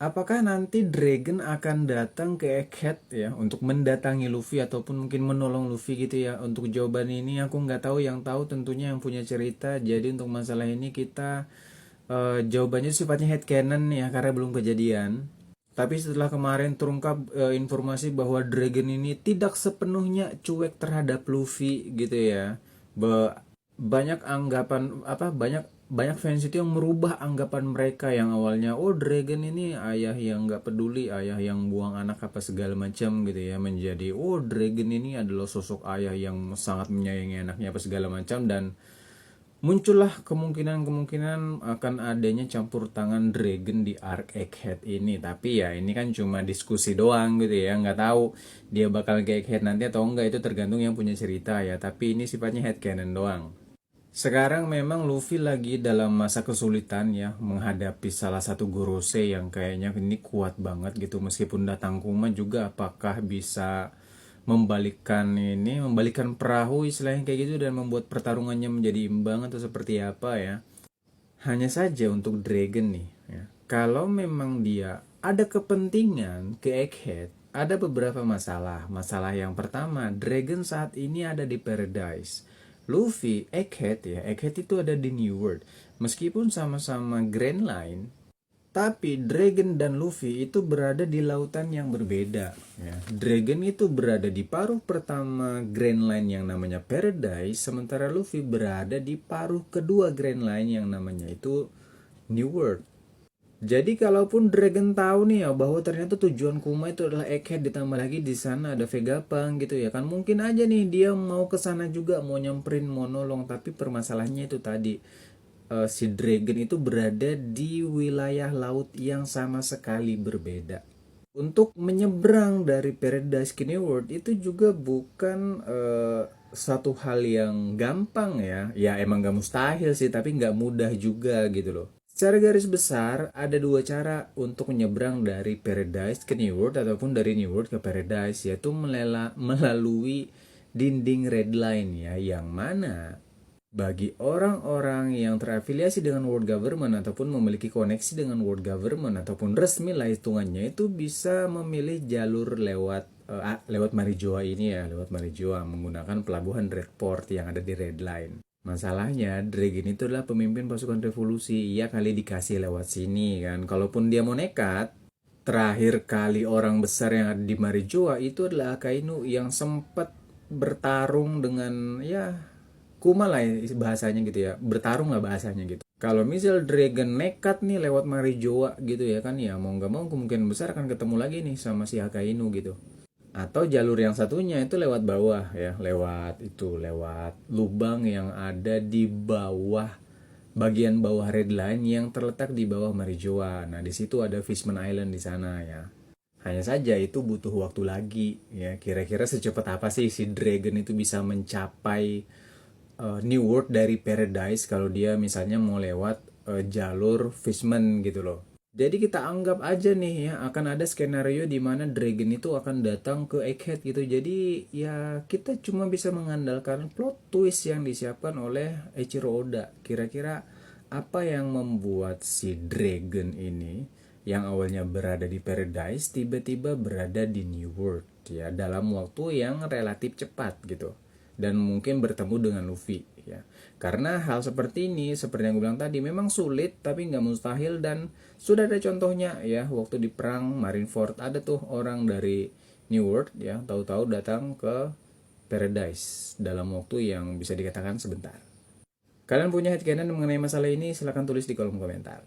Apakah nanti Dragon akan datang ke Egghead ya untuk mendatangi Luffy ataupun mungkin menolong Luffy gitu ya? Untuk jawaban ini aku nggak tahu, yang tahu tentunya yang punya cerita. Jadi untuk masalah ini kita jawabannya sifatnya headcanon ya karena belum kejadian. Tapi setelah kemarin terungkap informasi bahwa Dragon ini tidak sepenuhnya cuek terhadap Luffy gitu ya. Banyak anggapan apa banyak fans itu yang merubah anggapan mereka yang awalnya oh Dragon ini ayah yang nggak peduli, ayah yang buang anak apa segala macam gitu ya, menjadi oh Dragon ini adalah sosok ayah yang sangat menyayangi anaknya apa segala macam. Dan muncullah kemungkinan-kemungkinan akan adanya campur tangan Dragon di arc Egghead ini. Tapi ya ini kan cuma diskusi doang gitu ya. Nggak tahu dia bakal ke Egghead nanti atau enggak, itu tergantung yang punya cerita ya. Tapi ini sifatnya headcanon doang. Sekarang memang Luffy lagi dalam masa kesulitan ya, menghadapi salah satu Gorose yang kayaknya ini kuat banget gitu. Meskipun datang Kuma juga, apakah bisa membalikkan perahu istilahnya kayak gitu dan membuat pertarungannya menjadi imbang atau seperti apa ya. Hanya saja untuk Dragon nih ya, kalau memang dia ada kepentingan ke Egghead, ada beberapa masalah. Masalah yang pertama, Dragon saat ini ada di Paradise. Luffy, Egghead ya, Egghead itu ada di New World. Meskipun sama-sama Grand Line, tapi Dragon dan Luffy itu berada di lautan yang berbeda. Ya. Dragon itu berada di paruh pertama Grand Line yang namanya Paradise, sementara Luffy berada di paruh kedua Grand Line yang namanya itu New World. Jadi kalaupun Dragon tahu nih ya bahwa ternyata tujuan Kuma itu adalah Egghead, ditambah lagi di sana ada Vegapunk gitu ya kan, mungkin aja nih dia mau ke sana juga, mau nyamperin, mau nolong. Tapi permasalahannya itu tadi, si Dragon itu berada di wilayah laut yang sama sekali berbeda. Untuk menyeberang dari Paradise ke New World itu juga bukan satu hal yang gampang ya. Ya emang gak mustahil sih, tapi nggak mudah juga gitu loh. Secara garis besar ada dua cara untuk menyeberang dari Paradise ke New World ataupun dari New World ke Paradise, yaitu melalui dinding Red Line ya, yang mana bagi orang-orang yang terafiliasi dengan World Government ataupun memiliki koneksi dengan World Government ataupun resmi lah hitungannya, itu bisa memilih jalur lewat Marijoa ini ya, lewat Marijoa menggunakan pelabuhan Redport yang ada di Red Line. Masalahnya Dragon itu adalah pemimpin pasukan revolusi, ia kali dikasih lewat sini kan. Kalaupun dia mau nekat, terakhir kali orang besar yang ada di Marijoa itu adalah Akainu yang sempat bertarung dengan ya Kuma lah bahasanya gitu ya, bertarung lah bahasanya gitu. Kalau misal Dragon nekat nih lewat Marijoa gitu ya kan, ya mau nggak mau kemungkinan besar akan ketemu lagi nih sama si Akainu gitu. Atau jalur yang satunya itu lewat bawah ya, lewat lubang yang ada di bawah, bagian bawah Red Line yang terletak di bawah Marijoa. Nah di situ ada Fishman Island di sana ya. Hanya saja itu butuh waktu lagi ya. Kira-kira secepat apa sih si Dragon itu bisa mencapai New World dari Paradise kalau dia misalnya mau lewat jalur Fishman gitu loh. Jadi kita anggap aja nih ya, akan ada skenario di mana Dragon itu akan datang ke Egghead gitu. Jadi ya kita cuma bisa mengandalkan plot twist yang disiapkan oleh Eiichiro Oda. Kira-kira apa yang membuat si Dragon ini yang awalnya berada di Paradise tiba-tiba berada di New World ya, dalam waktu yang relatif cepat gitu, dan mungkin bertemu dengan Luffy ya. Karena hal seperti ini, seperti yang gue bilang tadi, memang sulit tapi nggak mustahil. Dan sudah ada contohnya ya, waktu di perang Marineford ada tuh orang dari New World ya, tahu-tahu datang ke Paradise dalam waktu yang bisa dikatakan sebentar. Kalian punya headcanon mengenai masalah ini? Silahkan tulis di kolom komentar.